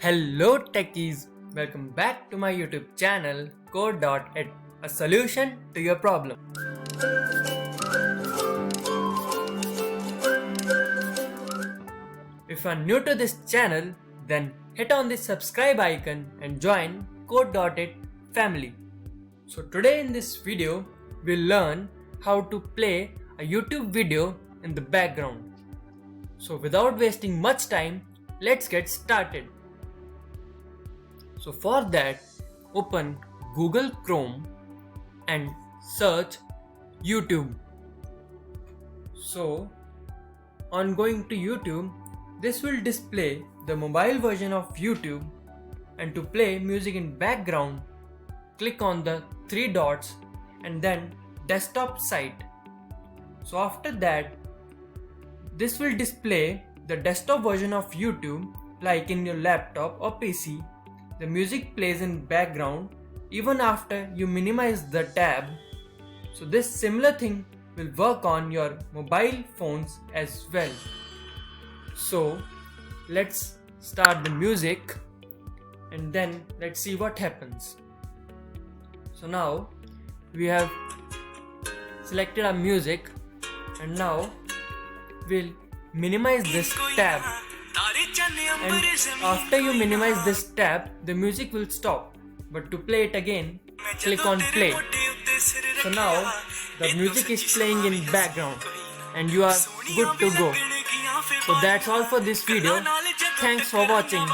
Hello techies, welcome back to my YouTube channel Code.it, a solution to your problem. If you are new to this channel, then hit on the subscribe icon and join Code.it family. So today in this video, we'll learn how to play a YouTube video in the background. So without wasting much time, let's get started. So for that, open Google Chrome and search YouTube. So on going to YouTube, this will display the mobile version of YouTube, and to play music in background, click on the three dots and then desktop site. So after that, this will display the desktop version of YouTube like in your laptop or PC. The music plays in background even after you minimize the tab. So this similar thing will work on your mobile phones as well. So let's start the music and then let's see what happens. So now we have selected our music and now we'll minimize this tab, and after you minimize this tab, the music will stop, but to play it again, click on play. So now the music is playing in background and you are good to go. So that's all for this video. Thanks for watching.